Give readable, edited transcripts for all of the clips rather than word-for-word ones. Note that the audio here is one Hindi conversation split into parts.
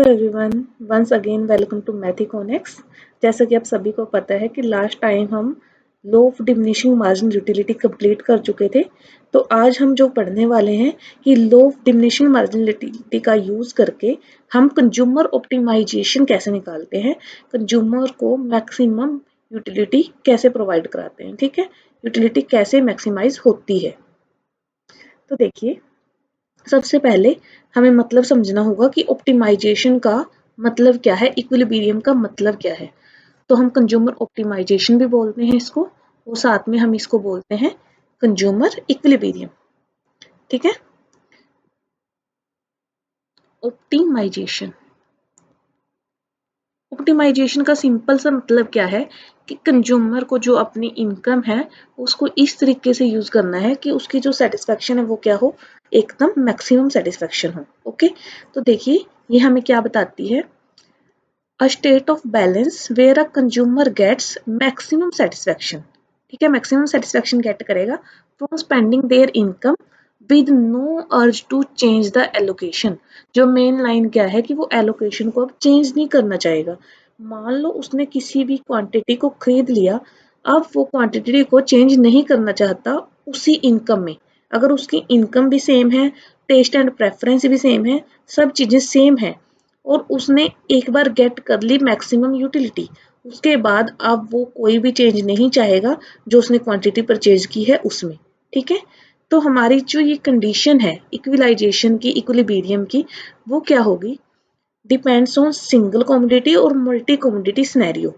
Everyone, once again welcome to मैथिकोनिक्स। जैसा कि आप सभी को पता है कि लास्ट टाइम हम law of diminishing marginal utility complete कर चुके थे। तो आज हम जो पढ़ने वाले हैं कि लो ऑफ डिमिनिशिंग मार्जिन यूटिलिटी का यूज करके हम कंज्यूमर ऑप्टिमाइजेशन कैसे निकालते हैं, कंज्यूमर को मैक्सिमम यूटिलिटी कैसे प्रोवाइड कराते हैं। ठीक है, यूटिलिटी कैसे मैक्सिमाइज होती है। तो देखिए, सबसे पहले हमें मतलब समझना होगा कि ऑप्टिमाइजेशन का मतलब क्या है, इक्विलिब्रियम का मतलब क्या है। तो हम कंज्यूमर ऑप्टिमाइजेशन भी बोलते हैं इसको, और साथ में हम इसको बोलते हैं कंज्यूमर इक्विलिब्रियम। ठीक है, ऑप्टिमाइजेशन ऑप्टिमाइजेशन का सिंपल सा मतलब क्या है कि कंज्यूमर को जो अपनी इनकम है उसको इस तरीके से यूज करना है कि उसकी जो सेटिस्फेक्शन है वो क्या हो, एकदम मैक्सिमम सेटिस्फेक्शन हो। ओके, तो देखिए ये हमें क्या बताती है, a state of balance where a consumer gets maximum satisfaction। ठीक है, maximum satisfaction get करेगा from spending their income with no urge to change the allocation। जो मेन लाइन क्या है कि वो एलोकेशन को अब चेंज नहीं करना चाहेगा। मान लो उसने किसी भी क्वांटिटी को खरीद लिया, अब वो क्वांटिटी को चेंज नहीं करना चाहता उसी इनकम में। अगर उसकी इनकम भी सेम है, टेस्ट एंड प्रेफरेंस भी सेम है, सब चीजें सेम है, और उसने एक बार गेट कर ली मैक्सिमम यूटिलिटी, उसके बाद अब वो कोई भी चेंज नहीं चाहेगा जो उसने क्वांटिटी परचेज की है उसमें। ठीक है, तो हमारी जो ये कंडीशन है इक्विलाइजेशन की, इक्विलिब्रियम की, वो क्या होगी, डिपेंड्स ऑन सिंगल कमोडिटी और multi commodity scenario.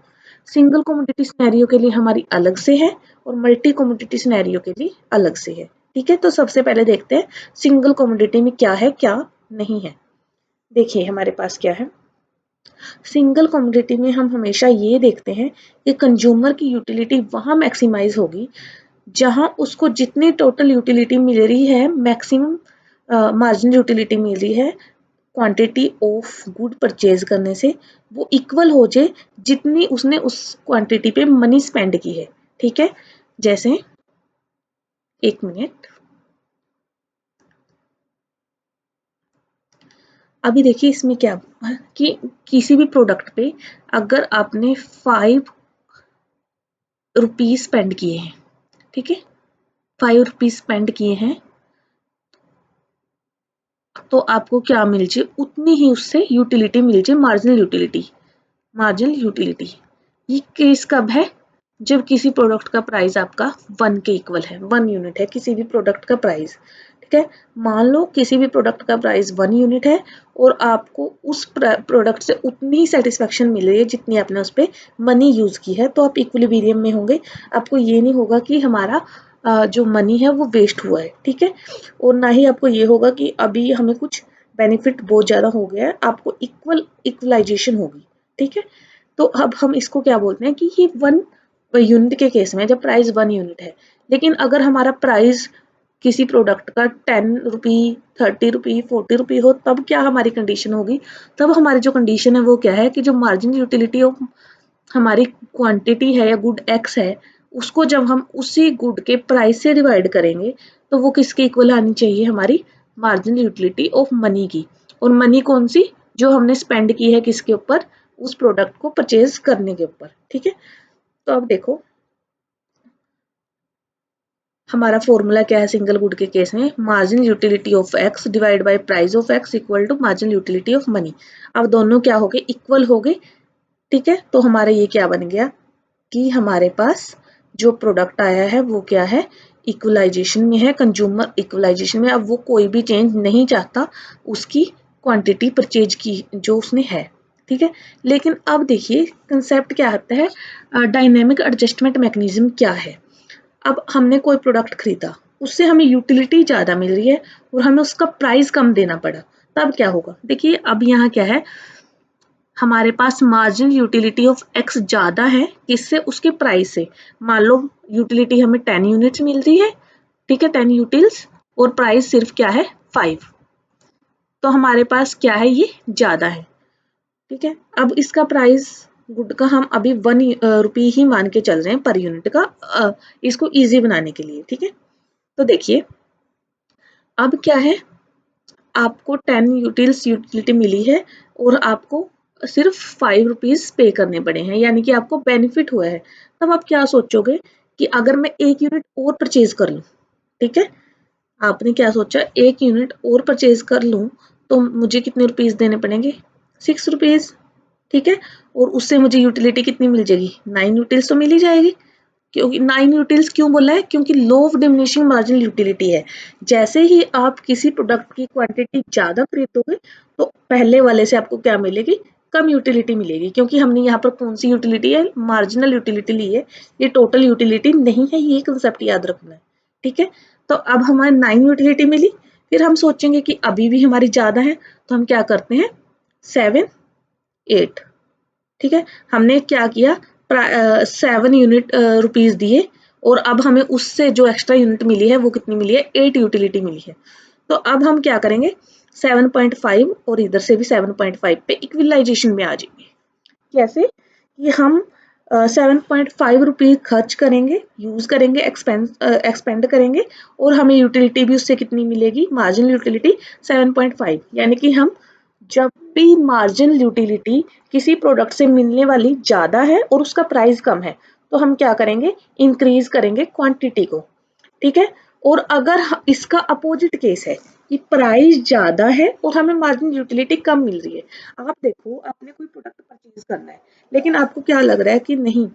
Single commodity scenario के लिए हमारी अलग से है और मल्टी कमोडिटी सिनेरियो के लिए अलग से है। ठीक है, तो सबसे पहले देखते हैं सिंगल कमोडिटी में क्या है क्या नहीं है। देखिए हमारे पास क्या है, सिंगल कमोडिटी में हम हमेशा ये देखते हैं कि कंज्यूमर की यूटिलिटी वहां मैक्सिमाइज होगी जहां उसको जितनी टोटल यूटिलिटी मिल रही है, मैक्सिमम मार्जिन यूटिलिटी मिल रही है क्वांटिटी ऑफ गुड परचेज करने से, वो इक्वल हो जाए जितनी उसने उस क्वांटिटी पे मनी स्पेंड की है। ठीक है, जैसे एक मिनट, अभी देखिए इसमें क्या कि किसी भी प्रोडक्ट पे अगर आपने 5 रुपीज स्पेंड किए हैं, ठीक है, 5 रुपीज स्पेंड किए हैं, तो आपको क्या मिल जाए, उतनी ही उससे यूटिलिटी मिल जाए, मार्जिनल यूटिलिटी। मार्जिनल यूटिलिटी ये केस कब है, जब किसी प्रोडक्ट का प्राइस आपका 1 के इक्वल है, 1 यूनिट है किसी भी प्रोडक्ट का प्राइस। ठीक है, मान लो किसी भी प्रोडक्ट का प्राइस 1 यूनिट है और आपको उस प्रोडक्ट से उतनी ही सेटिस्फेक्शन मिल रही है जितनी आपने उस पर मनी यूज की है, तो आप इक्विलिब्रियम में होंगे। आपको ये नहीं होगा कि हमारा जो मनी है वो वेस्ट हुआ है। ठीक है, और ना ही आपको ये होगा कि अभी हमें कुछ बेनिफिट बहुत ज्यादा हो गया है, आपको इक्वलाइजेशन होगी। ठीक है, तो अब हम इसको क्या बोलते हैं कि ये 1 यूनिट के केस में, जब प्राइस 1 यूनिट है, लेकिन अगर हमारा प्राइस किसी प्रोडक्ट का 10 रुपी, 30 रुपी, 40 रुपी हो, तब क्या हमारी कंडीशन होगी, तब हमारी जो कंडीशन है वो क्या है कि जो मार्जिन यूटिलिटी ऑफ हमारी क्वांटिटी है या गुड एक्स है, उसको जब हम उसी गुड के प्राइस से डिवाइड करेंगे तो वो किसके इक्वल आनी चाहिए, हमारी मार्जिन यूटिलिटी ऑफ मनी की। और मनी कौन सी, जो हमने स्पेंड की है किसके ऊपर, उस प्रोडक्ट को परचेज करने के ऊपर। ठीक है, तो अब देखो हमारा फॉर्मूला क्या है सिंगल गुड के केस में, margin utility of X divide by price of X equal to margin utility of money. अब दोनों क्या हो गए, इक्वल हो गए। ठीक है, तो हमारा ये क्या बन गया कि हमारे पास जो प्रोडक्ट आया है वो क्या है, इक्वलाइजेशन में है, कंज्यूमर इक्वलाइजेशन में। अब वो कोई भी चेंज नहीं चाहता उसकी क्वांटिटी परचेज की जो उसने है। ठीक है, लेकिन अब देखिए कंसेप्ट क्या आता है, डायनेमिक एडजस्टमेंट मैकेनिज्म क्या है। अब हमने कोई प्रोडक्ट खरीदा, उससे हमें यूटिलिटी ज्यादा मिल रही है और हमें उसका प्राइस कम देना पड़ा, तब क्या होगा, देखिए अब यहाँ क्या है, हमारे पास मार्जिन यूटिलिटी ऑफ एक्स ज्यादा है किससे, उसके प्राइस से। मान लो यूटिलिटी हमें 10 यूनिट्स मिल रही है, ठीक है, 10 यूटिल्स, और प्राइस सिर्फ क्या है 5, तो हमारे पास क्या है, ये ज्यादा है। ठीक है, अब इसका प्राइस गुड का हम अभी 1 रुपी ही मान के चल रहे हैं पर यूनिट का, इसको इजी बनाने के लिए। ठीक है, तो देखिए अब क्या है, आपको 10 यूटिलिटी मिली है और आपको सिर्फ 5 रुपीज़ पे करने पड़े हैं, यानी कि आपको बेनिफिट हुआ है। तब आप क्या सोचोगे कि अगर मैं 1 यूनिट और परचेज़ कर लूँ, ठीक है? आपने क्या सोचा, 1 यूनिट और परचेज़ कर लूँ तो मुझे कितने रुपीज़ देने पड़ेंगे? 6 रुपीज़, ठीक है? और उससे मुझे यूटिलिटी कितनी मिल जाएगी? 9 यूटिल्स तो मिल ही जाएगी। क्योंकि 9 यूटिल्स क्यों बोला है? क्योंकि लो ऑफ डिमिनिशिंग मार्जिनल यूटिलिटी है। जैसे ही आप किसी प्रोडक्ट की क्वांटिटी ज़्यादा खरीदोगे तो पहले वाले से आपको क्या मिलेगी? कम यूटिलिटी मिलेगी, क्योंकि हमने यहाँ पर कौन सी यूटिलिटी है? मार्जिनल यूटिलिटी ली है, ये टोटल यूटिलिटी नहीं है, ये कंसेप्ट याद रखना है, ठीक है? तो अब हमें 9 यूटिलिटी मिली, फिर हम सोचेंगे कि अभी भी हमारी ज़्यादा है, तो हम क्या करते हैं? 7, 8, ठीक है? हमने क्या किया? 7 यूनिट रुपीज़ दिए और अब हमें उससे जो एक्स्ट्रा यूनिट मिली है वो कितनी मिली है? 8 यूटिलिटी मिली है। तो अब हम क्या करेंगे? 7.5 और इधर से भी 7.5 पे इक्विलाइजेशन में आ जाएंगे। कैसे? कि हम 7.5 रुपीज़ खर्च करेंगे, यूज़ करेंगे, एक्सपेंड करेंगे और हमें यूटिलिटी भी उससे कितनी मिलेगी? मार्जिनल यूटिलिटी 7.5, यानी कि हम जब भी मार्जिनल यूटिलिटी किसी प्रोडक्ट से मिलने वाली ज़्यादा है और उसका प्राइस कम है, तो हम क्या करेंगे? इंक्रीज करेंगे क्वांटिटी को, ठीक है? और अगर इसका अपोजिट केस है कि प्राइस ज़्यादा है और हमें मार्जिनल यूटिलिटी कम मिल रही है। आप देखो, आपने कोई प्रोडक्ट परचेज करना है, लेकिन आपको क्या लग रहा है कि नहीं,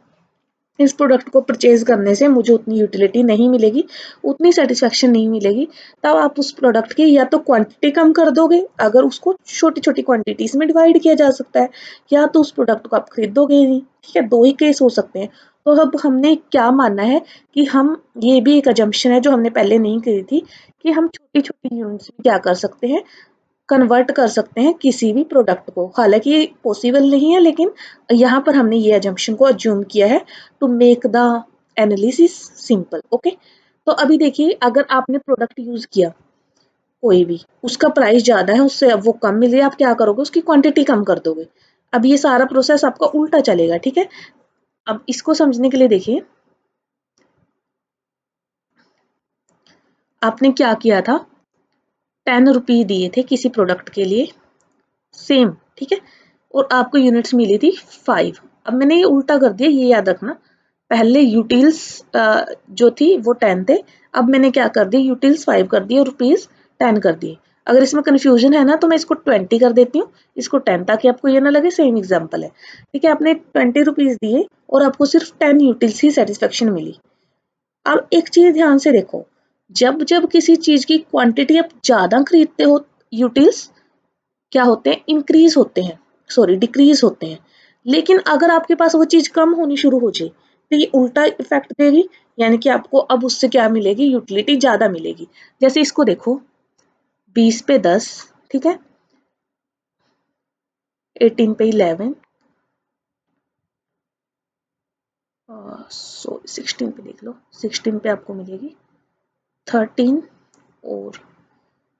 इस प्रोडक्ट को परचेज करने से मुझे उतनी यूटिलिटी नहीं मिलेगी, उतनी सेटिस्फेक्शन नहीं मिलेगी, तब आप उस प्रोडक्ट की या तो क्वांटिटी कम कर दोगे, अगर उसको छोटी-छोटी क्वांटिटीज़ में डिवाइड किया जा सकता है, या तो उस प्रोडक्ट को आप खरीदोगे ही नहीं, ठीक है? 2 ही केस हो सकते हैं। तो अब हमने क्या मानना है कि हम, ये भी एक अजम्पशन है जो हमने पहले नहीं करी थी, कि हम छोटी-छोटी यूनिट्स में क्या कर सकते हैं? कन्वर्ट कर सकते हैं किसी भी प्रोडक्ट को। हालाँकि ये पॉसिबल नहीं है, लेकिन यहाँ पर हमने ये अजम्पशन को अज्यूम किया है to make the analysis simple, okay? तो अभी देखिए, अगर आपने प्रोडक्ट यूज़ किया कोई भी, उसका प्राइस ज़्यादा है, उससे अब वो कम मिल रही है, आप क्या करोगे? उसकी क्वांटिटी कम कर दोगे। अब ये सारा प्रोसेस आपका उल्टा चलेगा, ठीक है? अब इसको समझने के लिए देखिए, आपने क्या किया था? 10 रुपये दिए थे किसी प्रोडक्ट के लिए, सेम, ठीक है? और आपको यूनिट्स मिली थी 5। अब मैंने ये उल्टा कर दिया, ये याद रखना। पहले यूटिल्स जो थी वो 10 थे, अब मैंने क्या कर दिया? यूटिल्स 5 कर दिए और रुपीज़ 10 कर दिए। अगर इसमें कन्फ्यूजन है ना, तो मैं इसको 20 कर देती हूँ, इसको 10, ताकि आपको ये ना लगे सेम एग्जाम्पल है, ठीक है? आपने 20 रुपीज़ दिए और आपको सिर्फ 10 यूटिल्स ही सेटिस्फेक्शन मिली। अब एक चीज़ ध्यान से देखो, जब जब किसी चीज़ की क्वांटिटी आप ज़्यादा खरीदते हो, यूटिल्स क्या होते हैं? इंक्रीज होते हैं, सॉरी डिक्रीज होते हैं। लेकिन अगर आपके पास वो चीज़ कम होनी शुरू हो जाए, तो ये उल्टा इफेक्ट देगी, यानी कि आपको अब उससे क्या मिलेगी? यूटिलिटी ज़्यादा मिलेगी। जैसे इसको देखो, 20 पे 10, ठीक है? 18 पे 11, 16 पे देख लो, 16 पे आपको मिलेगी 13 और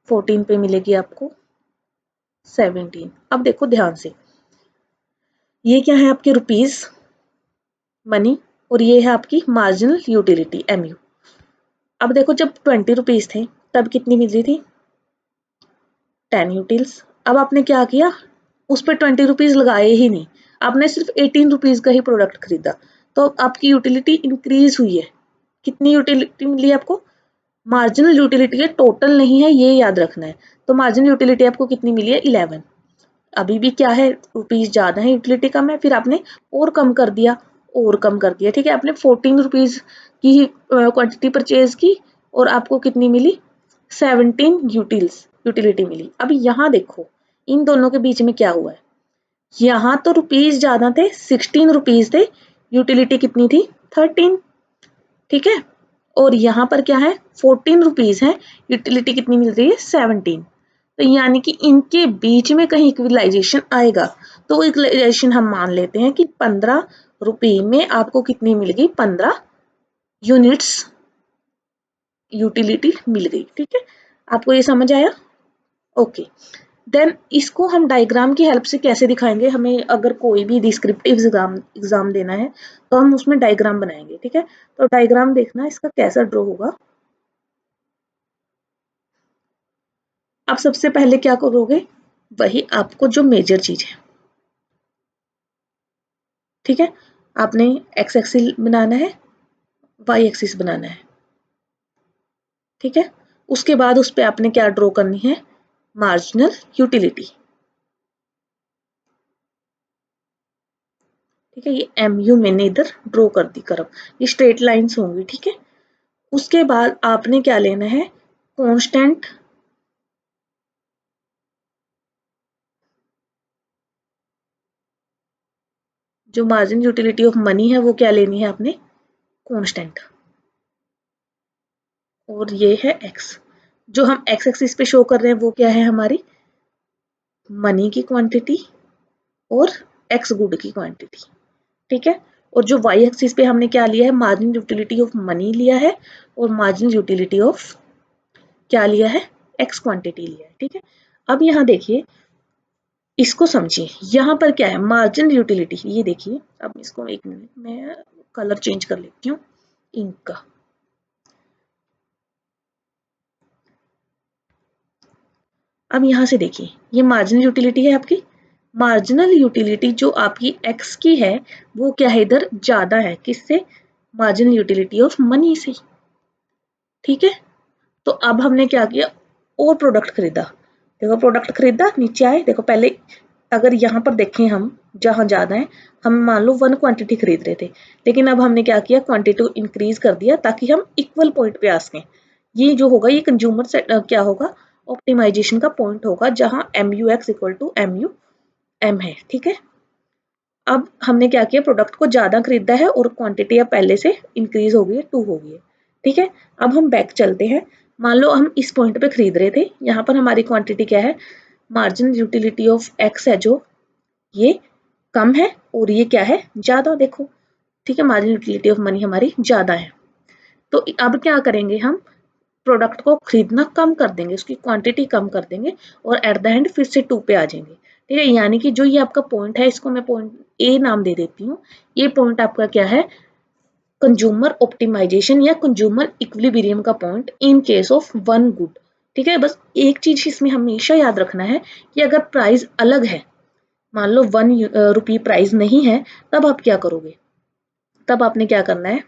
14 पे मिलेगी आपको 17। अब देखो ध्यान से, ये क्या है? आपके रुपीज़, मनी, और ये है आपकी मार्जिनल यूटिलिटी, MU। अब देखो, जब 20 रुपीज़ थे तब कितनी मिल रही थी? 10 यूटिल्स। अब आपने क्या किया? उस पे 20 रुपीज़ लगाए ही नहीं, आपने सिर्फ 18 रुपीज़ का ही प्रोडक्ट खरीदा, तो आपकी यूटिलिटी इंक्रीज हुई है। कितनी यूटिलिटी मिली आपको? मार्जिनल यूटिलिटी है, टोटल नहीं है, ये याद रखना है। तो मार्जिनल यूटिलिटी आपको कितनी मिली है? 11। अभी भी क्या है? रुपीज़ ज़्यादा है, यूटिलिटी कम है, फिर आपने और कम कर दिया, और कम कर दिया, ठीक है? आपने 14 रुपीज़ की ही क्वांटिटी परचेज की और आपको कितनी मिली? 17 यूटिलिटी मिली। अब यहाँ देखो, इन दोनों के बीच में क्या हुआ है? यहाँ तो रुपीज़ ज़्यादा थे, 16 रुपीज़ थे, यूटिलिटी कितनी थी? 13, ठीक है? और यहाँ पर क्या है? 14 रुपीज़ है, यूटिलिटी कितनी मिल रही है? 17। तो यानी कि इनके बीच में कहीं इक्विलाइजेशन आएगा, तो वो इक्विलाइजेशन हम मान लेते हैं कि 15 रुपये में आपको कितनी मिल गई? 15 यूनिट्स यूटिलिटी मिल गई, ठीक है? आपको ये समझ आया? ओके। देन इसको हम डायग्राम की हेल्प से कैसे दिखाएंगे? हमें अगर कोई भी डिस्क्रिप्टिव एग्जाम देना है तो हम उसमें डायग्राम बनाएंगे, ठीक है? तो डायग्राम देखना इसका कैसा ड्रॉ होगा। अब सबसे पहले क्या करोगे, वही आपको जो मेजर चीज है, ठीक है, आपने एक्स एक्सिस बनाना है, वाई एक्सिस बनाना है, ठीक है। उसके बाद उस पे आपने क्या ड्रॉ करनी है, मार्जिनल यूटिलिटी, ठीक है। ये एम यू मैंने इधर ड्रॉ कर दी कर्व, ये स्ट्रेट लाइंस होंगी, ठीक है। उसके बाद आपने क्या लेना है, कांस्टेंट जो मार्जिन यूटिलिटी ऑफ मनी है वो क्या लेनी है आपने, कांस्टेंट, और ये है एक्स। जो हम एक्स एक्सिस पे शो कर रहे हैं वो क्या है, हमारी मनी की क्वांटिटी और एक्स गुड की क्वांटिटी, ठीक है। और जो वाई एक्सिस पे हमने क्या लिया है, मार्जिन यूटिलिटी ऑफ मनी लिया है और मार्जिन यूटिलिटी ऑफ क्या लिया है, एक्स क्वांटिटी लिया है, ठीक है। अब यहाँ देखिए, इसको समझिए, यहाँ पर क्या है, मार्जिन यूटिलिटी, ये देखिए। अब इसको एक मिनट मैं कलर चेंज कर लेती हूँ इंक का। अब यहाँ से देखिए, ये मार्जिनल यूटिलिटी है आपकी। मार्जिनल यूटिलिटी जो आपकी एक्स की है वो क्या है, इधर ज्यादा है, किससे, मार्जिनल यूटिलिटी ऑफ मनी से, ठीक है। तो अब हमने क्या किया, और प्रोडक्ट खरीदा। देखो प्रोडक्ट खरीदा, नीचे आए, देखो पहले अगर यहाँ पर देखें हम, जहाँ ज्यादा है, हम मान लो 1 क्वांटिटी खरीद रहे थे, लेकिन अब हमने क्या किया, क्वांटिटी इंक्रीज कर दिया ताकि हम इक्वल पॉइंट पे आ सकें। ये जो होगा, ये कंज्यूमर से क्या होगा, ऑप्टिमाइजेशन का पॉइंट होगा, जहाँ M U X equal to M U M है, ठीक है। अब हमने क्या किया, प्रोडक्ट को ज्यादा खरीदा है और क्वांटिटी अब पहले से इंक्रीज हो गई है, 2 हो गई है, ठीक है। अब हम बैक चलते हैं, मान लो हम इस पॉइंट पे खरीद रहे थे, यहाँ पर हमारी क्वांटिटी क्या है, मार्जिन यूटिलिटी ऑफ एक्स है जो, ये कम है और ये क्या है, ज्यादा, देखो, ठीक है। मार्जिन यूटिलिटी ऑफ मनी हमारी ज्यादा है। तो अब क्या करेंगे हम, प्रोडक्ट को खरीदना कम कर देंगे, उसकी क्वांटिटी कम कर देंगे और एट द एंड फिर से 2 पे आ जाएंगे, ठीक है। यानी कि जो ये आपका पॉइंट है, इसको मैं पॉइंट ए नाम दे देती हूँ। ये पॉइंट आपका क्या है, कंज्यूमर ऑप्टिमाइजेशन या कंज्यूमर इक्विलिब्रियम का point in case of one good, ठीक है। बस एक चीज इसमें हमेशा याद रखना है कि अगर प्राइस अलग है, मान लो 1 रुपी प्राइस नहीं है, तब आप क्या करोगे, तब आपने क्या करना है,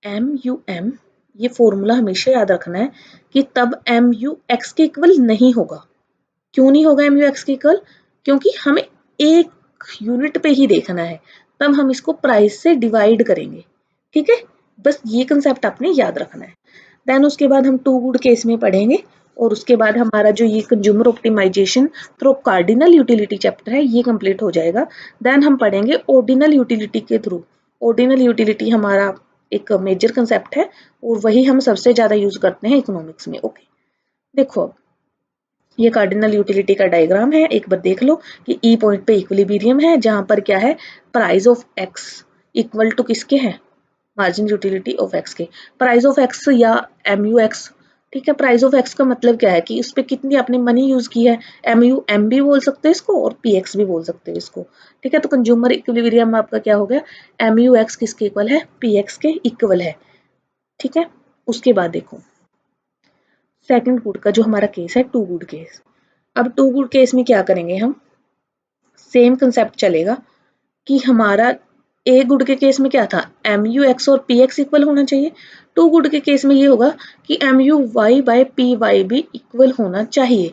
एम यू एम, ये फॉर्मूला हमेशा याद रखना है कि तब एम यू एक्स के इक्वल नहीं होगा। क्यों नहीं होगा एम यू एक्स के इक्वल, क्योंकि हमें एक यूनिट पे ही देखना है, तब हम इसको प्राइस से डिवाइड करेंगे, ठीक है। बस ये कंसेप्ट आपने याद रखना है। देन उसके बाद हम टू गुड केस में पढ़ेंगे, और उसके बाद हमारा जो ये consumer optimisation through cardinal utility chapter है ये कंप्लीट हो जाएगा। देन हम पढ़ेंगे ऑर्डिनल यूटिलिटी के थ्रू। ऑर्डिनल यूटिलिटी हमारा एक मेजर कंसेप्ट है और वही हम सबसे ज्यादा यूज करते हैं इकोनॉमिक्स में, ओके। देखो अब ये कार्डिनल यूटिलिटी का डायग्राम है, एक बार देख लो कि ई पॉइंट पे इक्विलिब्रियम है, जहां पर क्या है, price of X equal to किसके है, मार्जिन यूटिलिटी ऑफ एक्स के। प्राइस ऑफ एक्स या एम यू एक्स, ठीक है। प्राइस ऑफ एक्स का मतलब क्या है कि उस पर कितनी आपने मनी यूज की है, एम यू एम भी बोल सकते हैं इसको और पी एक्स भी बोल सकते हैं इसको, ठीक है। तो कंज्यूमर इक्विलिब्रियम आपका क्या हो गया, एम यू एक्स किसके इक्वल है, पी एक्स के इक्वल है, ठीक है। उसके बाद देखो सेकंड गुड का जो हमारा केस है, टू गुड केस। अब टू गुड केस में क्या करेंगे हम, सेम कंसेप्ट चलेगा कि हमारा ए गुड के केस में क्या था, एम यू एक्स और पी एक्स इक्वल होना चाहिए। टू गुड के केस में ये होगा कि M U Y by P Y भी इक्वल होना चाहिए।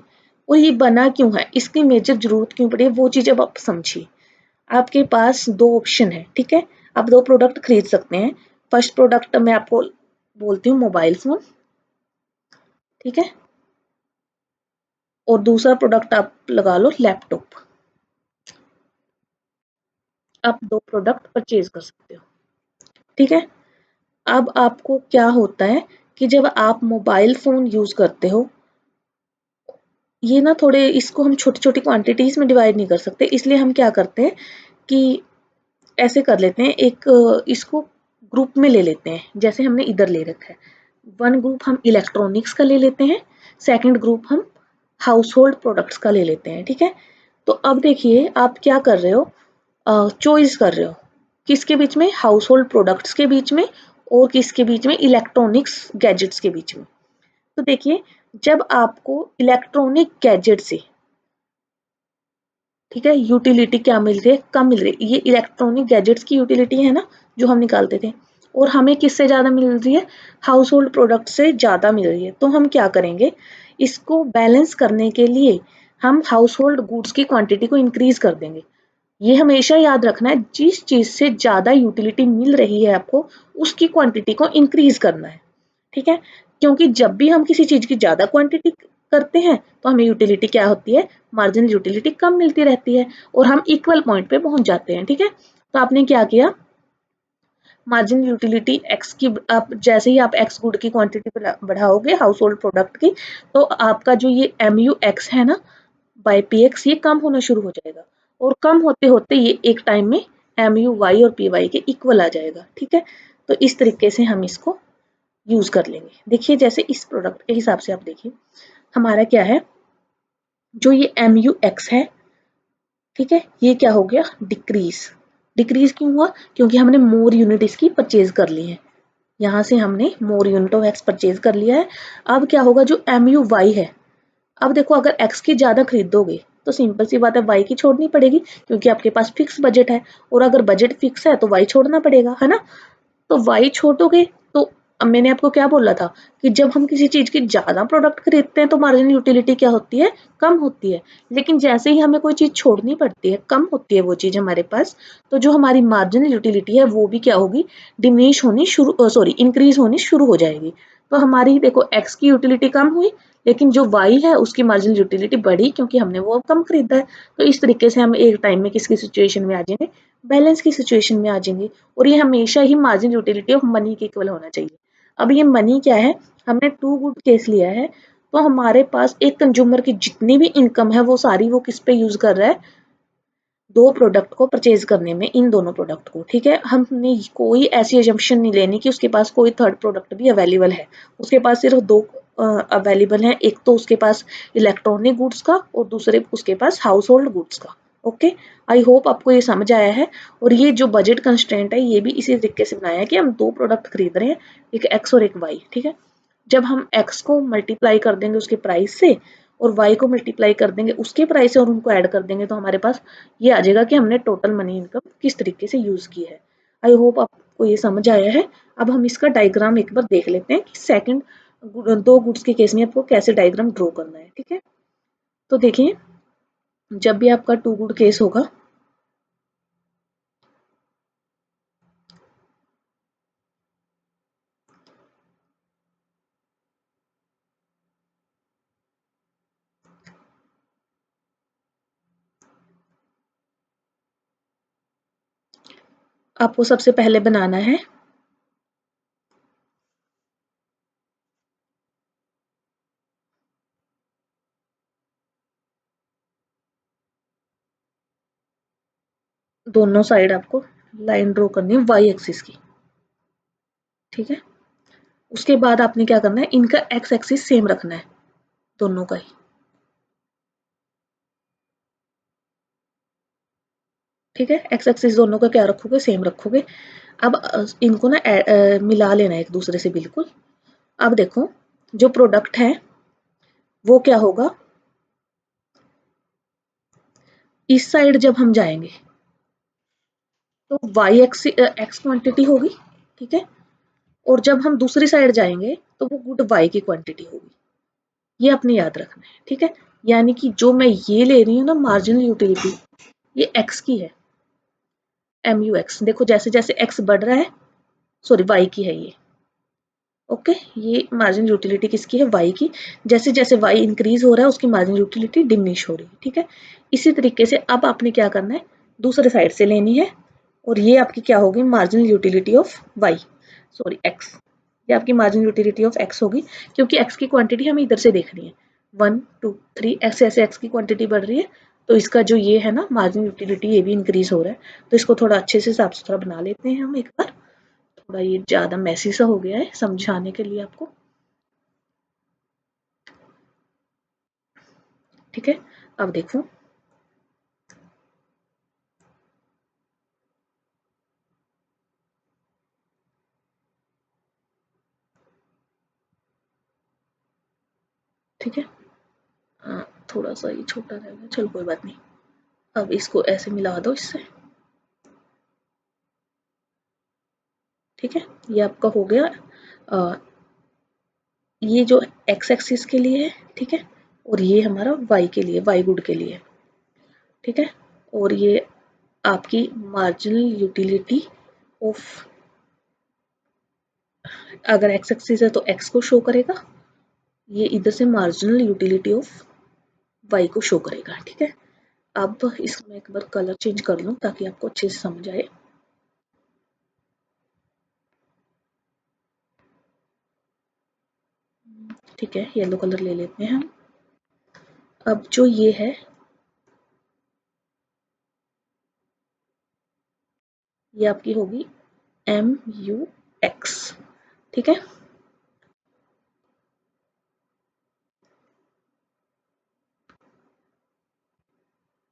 और ये बना क्यों है, इसकी मेजर जरूरत क्यों पड़ी है, वो चीज अब आप समझिए। आपके पास 2 ऑप्शन है, ठीक है। आप 2 प्रोडक्ट खरीद सकते हैं। फर्स्ट प्रोडक्ट मैं आपको बोलती हूँ मोबाइल फोन, ठीक है। और दूसरा प्रोडक्ट आप लगा लो लैपटॉप। आप 2 प्रोडक्ट परचेज कर सकते हो, ठीक है। अब आपको क्या होता है कि जब आप मोबाइल फोन यूज करते हो, ये ना थोड़े, इसको हम छोटी छोटी क्वांटिटीज में डिवाइड नहीं कर सकते, इसलिए हम क्या करते हैं कि ऐसे कर लेते हैं, एक इसको ग्रुप में ले लेते हैं, जैसे हमने इधर ले रखा है। वन ग्रुप हम इलेक्ट्रॉनिक्स का ले लेते हैं, सेकंड ग्रुप हम हाउस होल्ड प्रोडक्ट्स का ले लेते हैं, ठीक है। तो अब देखिए आप क्या कर रहे हो, चॉइस कर रहे हो किसके बीच में, हाउस होल्ड प्रोडक्ट्स के बीच में और किसके बीच में, इलेक्ट्रॉनिक्स गैजेट्स के बीच में, तो देखिए, जब आपको इलेक्ट्रॉनिक गैजेट से, ठीक है, यूटिलिटी क्या मिल रही है, कम मिल रही है। ये इलेक्ट्रॉनिक गैजेट्स की यूटिलिटी है ना, जो हम निकालते थे, और हमें किससे ज़्यादा मिल रही है, हाउस होल्ड प्रोडक्ट से ज़्यादा मिल रही है। तो हम क्या करेंगे, इसको बैलेंस करने के लिए हम हाउस होल्ड गुड्स की क्वांटिटी को इंक्रीज कर देंगे। ये हमेशा याद रखना है, जिस चीज़ से ज़्यादा यूटिलिटी मिल रही है आपको, उसकी क्वांटिटी को इंक्रीज करना है, ठीक है। क्योंकि जब भी हम किसी चीज़ की ज़्यादा क्वांटिटी करते हैं तो हमें यूटिलिटी क्या होती है, मार्जिनल यूटिलिटी कम मिलती रहती है, और हम इक्वल पॉइंट पे पहुंच जाते हैं, ठीक है। तो आपने क्या किया, मार्जिनल यूटिलिटी एक्स की, आप जैसे ही आप एक्स गुड की क्वांटिटी बढ़ाओगे हाउस होल्ड प्रोडक्ट की, तो आपका जो ये एम यू एक्स है ना, बाय पी एक्स, ये कम होना शुरू हो जाएगा, और कम होते होते ये एक टाइम में एम यू वाई और पी वाई के इक्वल आ जाएगा, ठीक है। तो इस तरीके से हम इसको यूज कर लेंगे। देखिए, जैसे इस प्रोडक्ट के हिसाब से आप देखिए, हमारा क्या है, जो ये एम यू एक्स है, ठीक है, ये क्या हो गया, डिक्रीज। डिक्रीज क्यों हुआ, क्योंकि हमने मोर यूनिट इसकी परचेज कर ली है, यहाँ से हमने मोर यूनिट ऑफ एक्स परचेज कर लिया है। अब क्या होगा, जो एम यू वाई है, अब देखो, अगर एक्स की ज़्यादा खरीदोगे तो सिंपल सी बात है, वाई की छोड़नी पड़ेगी, क्योंकि आपके पास फिक्स बजट है, और अगर बजट फिक्स है तो वाई छोड़ना पड़ेगा, है ना। तो वाई छोड़ोगे तो, अब मैंने आपको क्या बोला था, कि जब हम किसी चीज़ की ज़्यादा प्रोडक्ट खरीदते हैं तो मार्जिनल यूटिलिटी क्या होती है, कम होती है। लेकिन जैसे ही हमें कोई चीज़ छोड़नी पड़ती है, कम होती है वो चीज़ हमारे पास, तो जो हमारी मार्जिनल यूटिलिटी है वो भी क्या होगी, डिमिनिश होनी शुरू, सॉरी, इंक्रीज होनी शुरू हो जाएगी। तो हमारी देखो, एक्स की यूटिलिटी कम हुई, लेकिन जो वाई है उसकी मार्जिनल यूटिलिटी बढ़ी, क्योंकि हमने वो कम खरीदा है। तो इस तरीके से हम एक टाइम में किसकी सिचुएशन में आ जाएंगे, बैलेंस की सिचुएशन में आ जाएंगे। और ये हमेशा ही मार्जिन यूटिलिटी ऑफ मनी के इक्वल होना चाहिए। अब ये मनी क्या है, हमने टू गुड केस लिया है, तो हमारे पास एक कंज्यूमर की जितनी भी इनकम है वो सारी वो किस पे यूज कर रहा है, दो प्रोडक्ट को परचेज करने में, इन दोनों प्रोडक्ट को, ठीक है। हमने कोई ऐसी एजम्पशन नहीं लेनी कि उसके पास कोई थर्ड प्रोडक्ट भी अवेलेबल है, उसके पास सिर्फ दो अवेलेबल है, एक तो उसके पास इलेक्ट्रॉनिक गुड्स का, और दूसरे उसके पास हाउस होल्ड गुड्स का। ओके, आई होप आपको ये समझ आया है। और ये जो बजट कंस्ट्रेंट है, ये भी इसी तरीके से बनाया है कि हम दो प्रोडक्ट खरीद रहे हैं, एक एक्स और एक वाई, ठीक है। जब हम एक्स को मल्टीप्लाई कर देंगे उसके प्राइस से, और वाई को मल्टीप्लाई कर देंगे उसके प्राइस से, और उनको ऐड कर देंगे, तो हमारे पास ये आ जाएगा कि हमने टोटल मनी इनकम किस तरीके से यूज की है। आई होप आपको ये समझ आया है। अब हम इसका डायग्राम एक बार देख लेते हैं कि सेकंड दो गुड्स के केस में आपको कैसे डायग्राम ड्रॉ करना है, ठीक है। तो देखिए, जब भी आपका टू गुड केस होगा, आपको सबसे पहले बनाना है दोनों साइड आपको लाइन ड्रॉ करनी है वाई एक्सिस की, ठीक है। उसके बाद आपने क्या करना है, इनका एक्स एक्सिस सेम रखना है, दोनों का ही, ठीक है। एक्स एक्सिस दोनों का क्या रखोगे, सेम रखोगे। अब इनको ना मिला लेना है एक दूसरे से बिल्कुल। अब देखो, जो प्रोडक्ट है वो क्या होगा, इस साइड जब हम जाएंगे तो वाई एक्स एक्स क्वांटिटी होगी, ठीक है। और जब हम दूसरी साइड जाएंगे तो वो गुड वाई की क्वांटिटी होगी। ये अपने याद रखना है, ठीक है। यानी कि जो मैं ये ले रही हूँ ना मार्जिनल यूटिलिटी, ये एक्स की है, एम यू एक्स। देखो, जैसे जैसे एक्स बढ़ रहा है, सॉरी, वाई की है ये, ओके। ये मार्जिन यूटिलिटी किसकी है, वाई की। जैसे जैसे वाई इंक्रीज हो रहा है उसकी मार्जिन यूटिलिटी डिमिनिश हो रही है, ठीक है। इसी तरीके से अब आपने क्या करना है, दूसरे साइड से लेनी है, और ये आपकी क्या होगी, marginal utility of Y, sorry X. ये आपकी मार्जिन यूटिलिटी ऑफ एक्स होगी, क्योंकि एक्स की क्वांटिटी हमें इधर से देखनी है, 1 2 3 ऐसे ऐसे एक्स की क्वांटिटी बढ़ रही है। तो इसका जो ये है ना मार्जिन यूटिलिटी, ये भी इंक्रीज हो रहा है। तो इसको थोड़ा अच्छे से साफ सुथरा बना लेते हैं हम एक बार। थोड़ा ये ज़्यादा मैसी सा हो गया है समझाने के लिए आपको, ठीक है। अब देखो, थोड़ा सा ये छोटा रह गया, चलो कोई बात नहीं। अब इसको ऐसे मिला दो इससे, ठीक है। ये आपका हो गया। ये जो एक्स एक्सिस के लिए है, ठीक है, और ये हमारा वाई के लिए, वाई गुड के लिए, ठीक है। और ये आपकी मार्जिनल यूटिलिटी ऑफ, अगर एक्स एक्सिस है तो एक्स को शो करेगा, ये इधर से मार्जिनल यूटिलिटी ऑफ वाई को शो करेगा, ठीक है। अब इसमें एक बार कलर चेंज कर लूँ ताकि आपको अच्छे से समझ आए। ठीक है, येलो कलर ले लेते हैं हम। अब जो ये है, ये आपकी होगी MUX, ठीक है।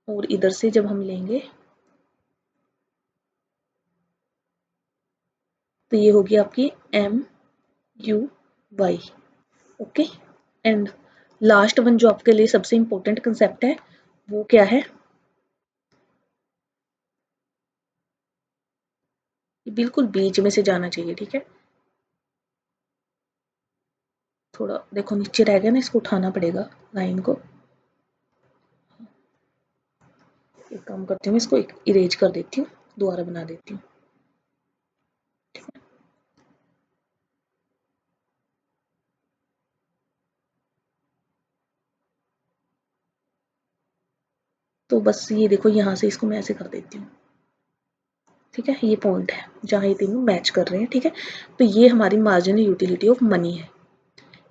और इधर से जब हम लेंगे तो ये होगी आपकी MUY, okay. And last one जो आपके लिए सबसे इंपॉर्टेंट कंसेप्ट है वो क्या है, बिल्कुल बीच में से जाना चाहिए, ठीक है। थोड़ा देखो नीचे रह गया ना, इसको उठाना पड़ेगा लाइन को। एक काम करती हूँ, इसको इरेज कर देती हूँ, दोबारा बना देती हूँ। तो बस ये देखो, यहाँ से इसको मैं ऐसे कर देती हूँ, ठीक है। ये पॉइंट है जहाँ ये तीनों मैच कर रहे हैं, ठीक है। तो ये हमारी मार्जिनल यूटिलिटी ऑफ मनी है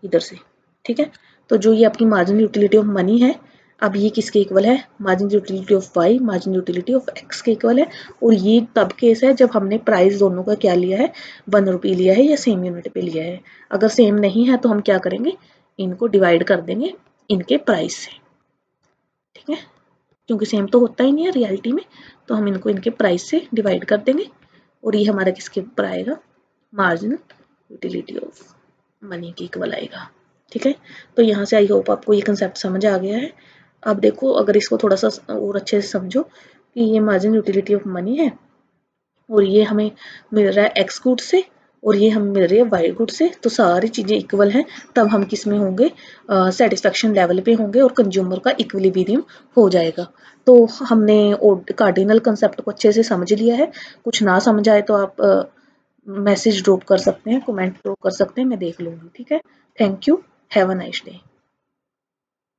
इधर से, ठीक है। तो जो ये आपकी मार्जिनल यूटिलिटी ऑफ मनी है, अब ये किसके इक्वल है, marginal utility of Y marginal utility of X के इक्वल है। और ये तब केस है जब हमने प्राइस दोनों का क्या लिया है, 1 रुपये लिया है या सेम यूनिट पे लिया है। अगर सेम नहीं है तो हम क्या करेंगे, इनको डिवाइड कर देंगे इनके प्राइस से, ठीक है। क्योंकि सेम तो होता ही नहीं है रियलिटी में, तो हम इनको इनके प्राइस से डिवाइड कर देंगे। और ये हमारा किसके ऊपर आएगा, मार्जिनल यूटिलिटी ऑफ मनी के इक्वल आएगा, ठीक है। तो यहाँ से आई होप आपको ये कंसेप्ट समझ आ गया है। अब देखो, अगर इसको थोड़ा सा और अच्छे से समझो कि ये मार्जिनल यूटिलिटी ऑफ मनी है और ये हमें मिल रहा है एक्स गुड से और ये हमें मिल रही है वाई गुड से, तो सारी चीज़ें इक्वल हैं, तब हम किस में होंगे, सेटिस्फेक्शन लेवल पे होंगे और कंज्यूमर का इक्विलिब्रियम हो जाएगा। तो हमने कार्डिनल कंसेप्ट को अच्छे से समझ लिया है। कुछ ना समझ आए तो आप मैसेज ड्रॉप कर सकते हैं, कमेंट ड्रॉप कर सकते हैं, मैं देख लूँगी, ठीक है। Thank you, have a nice day.